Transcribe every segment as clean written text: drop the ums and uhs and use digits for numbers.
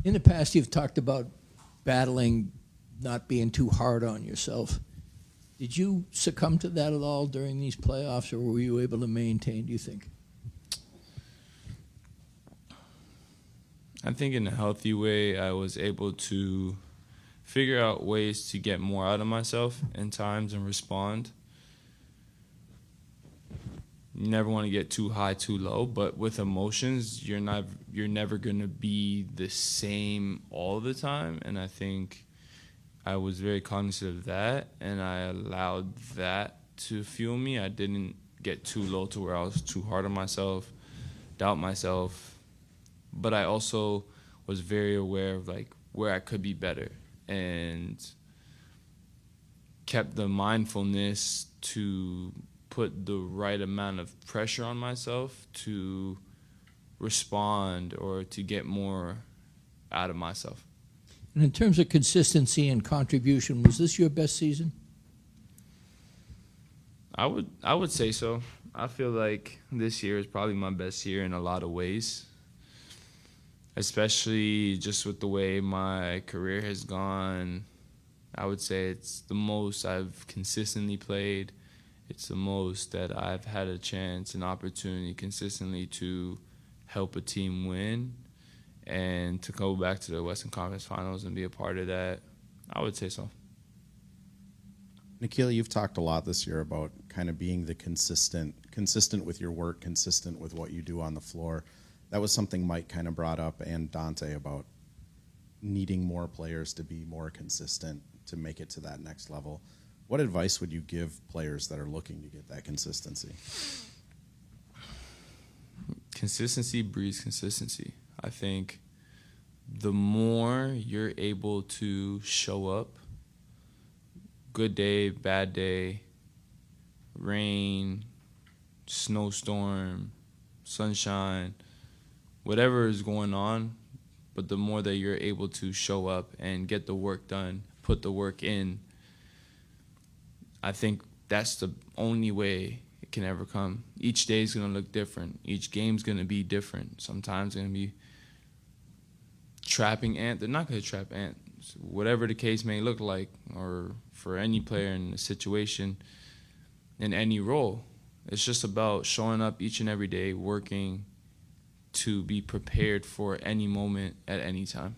In the past, you've talked about battling, not being too hard on yourself. Did you succumb to that at all during these playoffs, or were you able to maintain, do you think? I think in a healthy way, I was able to figure out ways to get more out of myself in times and respond. You never want to get too high, too low, but with emotions, you're never going to be the same all the time, and I think I was very cognizant of that, and I allowed that to fuel me. I didn't get too low to where I was too hard on myself, doubt myself, but I also was very aware of like where I could be better and kept the mindfulness to put the right amount of pressure on myself to respond or to get more out of myself. And in terms of consistency and contribution, was this your best season? I would say so. I feel like this year is probably my best year in a lot of ways, especially just with the way my career has gone. I would say it's the most I've consistently played. It's the most that I've had a chance, an opportunity consistently to help a team win and to go back to the Western Conference Finals and be a part of that. I would say so. Nickeil, you've talked a lot this year about kind of being the consistent with your work, consistent with what you do on the floor. That was something Mike kind of brought up, and Dante, about needing more players to be more consistent to make it to that next level. What advice would you give players that are looking to get that consistency? Consistency breeds consistency. I think the more you're able to show up, good day, bad day, rain, snowstorm, sunshine, whatever is going on, but the more that you're able to show up and get the work done, put the work in, I think that's the only way it can ever come. Each day is going to look different. Each game's going to be different. Sometimes it's going to be trapping ant. They're not going to trap ants. Whatever the case may look like, or for any player in a situation, in any role, it's just about showing up each and every day, working to be prepared for any moment at any time.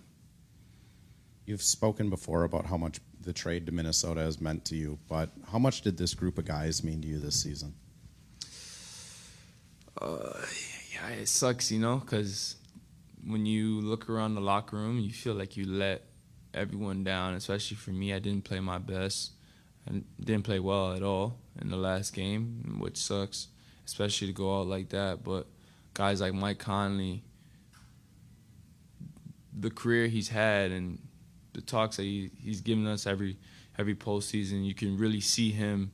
You've spoken before about how much the trade to Minnesota has meant to you, but how much did this group of guys mean to you this season? Yeah, it sucks, because when you look around the locker room, you feel like you let everyone down, especially for me. I didn't play my best. I didn't play well at all in the last game, which sucks, especially to go out like that. But guys like Mike Conley, the career he's had and the talks that he's given us every postseason, you can really see him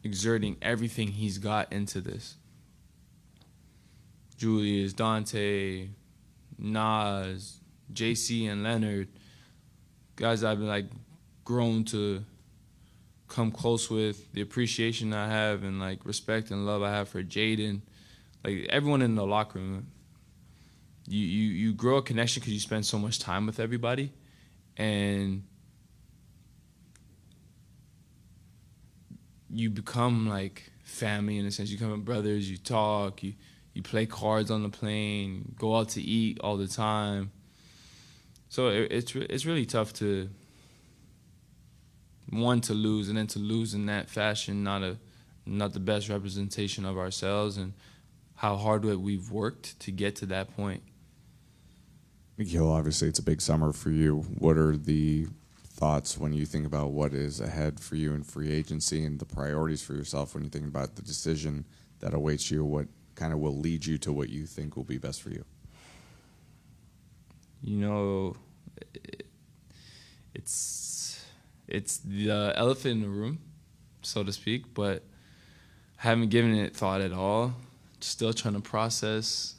exerting everything he's got into this. Julius, Dante, Nas, JC, and Leonard, guys I've been grown to come close with, the appreciation I have and respect and love I have for Jaden, everyone in the locker room. You grow a connection because you spend so much time with everybody, and you become family in a sense. You become brothers. You talk. You play cards on the plane. Go out to eat all the time. So it's really tough to lose, and then to lose in that fashion, not the best representation of ourselves and how hard we've worked to get to that point. Nickeil, obviously it's a big summer for you. What are the thoughts when you think about what is ahead for you in free agency and the priorities for yourself when you think about the decision that awaits you? What kind of will lead you to what you think will be best for you? It's the elephant in the room, so to speak, but I haven't given it thought at all. Still trying to process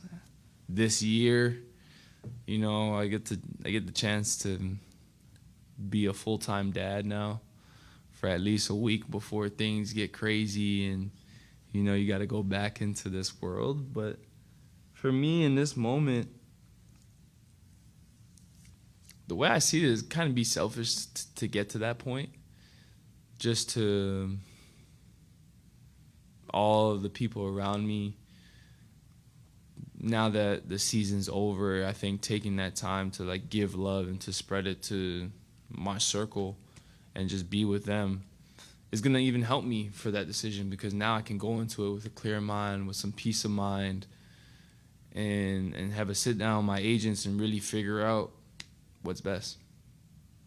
this year. I get the chance to be a full-time dad now for at least a week before things get crazy and you got to go back into this world. But for me in this moment, the way I see it is kind of be selfish to get to that point. Just to all of the people around me. Now that the season's over, I think taking that time to like give love and to spread it to my circle and just be with them is going to even help me for that decision, because now I can go into it with a clear mind, with some peace of mind, and have a sit down with my agents and really figure out what's best.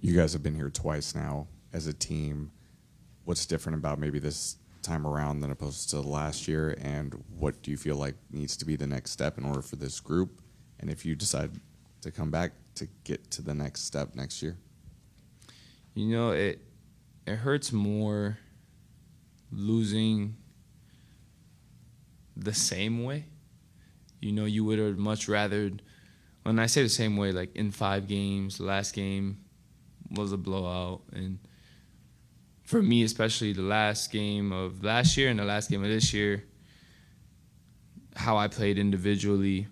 You guys have been here twice now as a team. What's different about maybe this time around than opposed to last year, and what do you feel like needs to be the next step in order for this group, and if you decide to come back, to get to the next step next year? You know, it hurts more losing the same way. You know, you would have much rather, when I say the same way, like in 5 games, the last game was a blowout, and for me, especially the last game of last year and the last game of this year, how I played individually,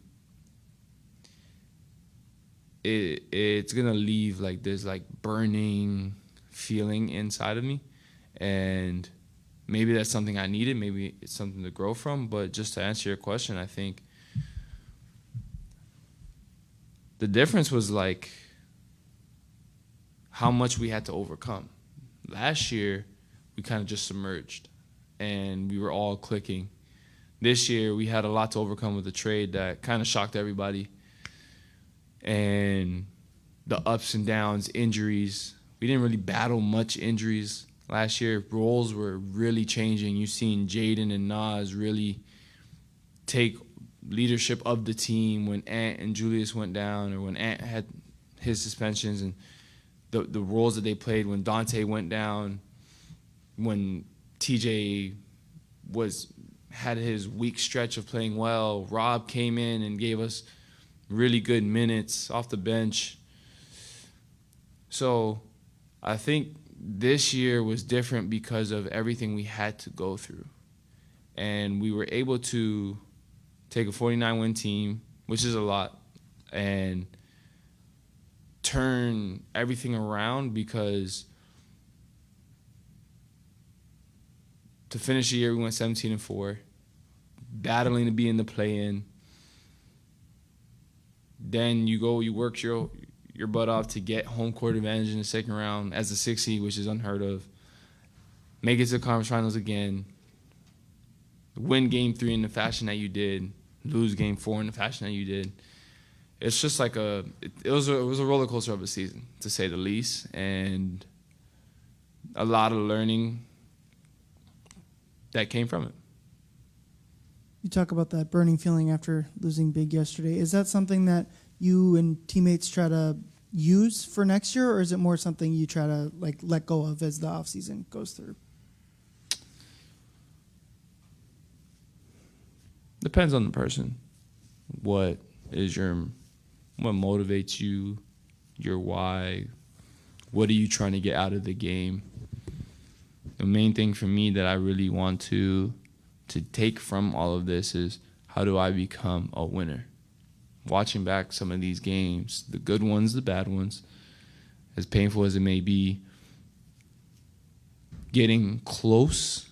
it's going to leave like this like burning feeling inside of me. And maybe that's something I needed. Maybe it's something to grow from. But just to answer your question, I think the difference was like how much we had to overcome. Last year, we kind of just submerged, and we were all clicking. This year, we had a lot to overcome with a trade that kind of shocked everybody. And the ups and downs, injuries. We didn't really battle much injuries last year. Roles were really changing. You've seen Jaden and Nas really take leadership of the team when Ant and Julius went down, or when Ant had his suspensions, and the roles that they played when Dante went down, when TJ had his weak stretch of playing well. Rob came in and gave us really good minutes off the bench. So I think this year was different because of everything we had to go through. And we were able to take a 49-win team, which is a lot, and turn everything around, because to finish the year we went 17-4, battling to be in the play-in. Then you work your butt off to get home court advantage in the second round as a 6 seed, which is unheard of. Make it to the conference finals again. Win game 3 in the fashion that you did. Lose game 4 in the fashion that you did. It's just like it was a roller coaster of a season, to say the least, and a lot of learning that came from it. You talk about that burning feeling after losing big yesterday. Is that something that you and teammates try to use for next year, or is it more something you try to like let go of as the offseason goes through? Depends on the person. What motivates you, your why, what are you trying to get out of the game? The main thing for me that I really want to take from all of this is, how do I become a winner? Watching back some of these games, the good ones, the bad ones, as painful as it may be, getting close,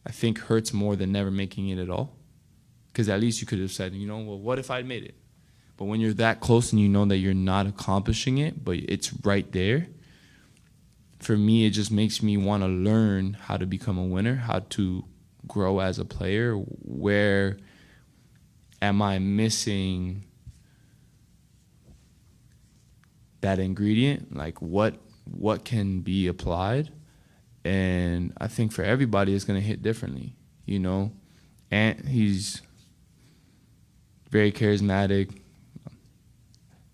I think hurts more than never making it at all. Because at least you could have said, well, what if I'd made it? But when you're that close and you know that you're not accomplishing it, but it's right there, for me, it just makes me want to learn how to become a winner, how to grow as a player. Where am I missing that ingredient? Like, what can be applied? And I think for everybody, it's going to hit differently, And he's very charismatic,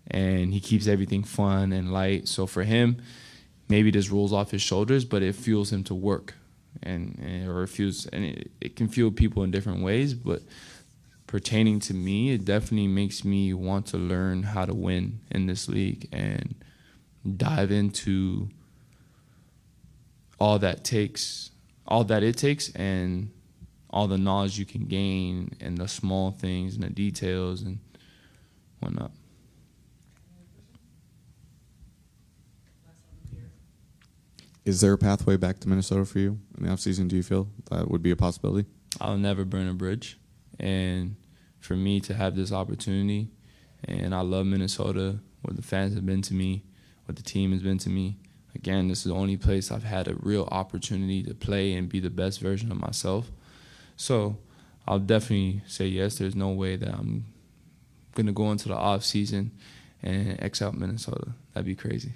and he keeps everything fun and light. So for him, maybe this rolls off his shoulders, but it fuels him to work, it can fuel people in different ways. But pertaining to me, it definitely makes me want to learn how to win in this league and dive into all that it takes, and all the knowledge you can gain and the small things and the details and whatnot. Is there a pathway back to Minnesota for you in the offseason? Do you feel that would be a possibility? I'll never burn a bridge. And for me to have this opportunity, and I love Minnesota, what the fans have been to me, what the team has been to me. Again, this is the only place I've had a real opportunity to play and be the best version of myself. So I'll definitely say yes. There's no way that I'm going to go into the off season and X out Minnesota. That'd be crazy.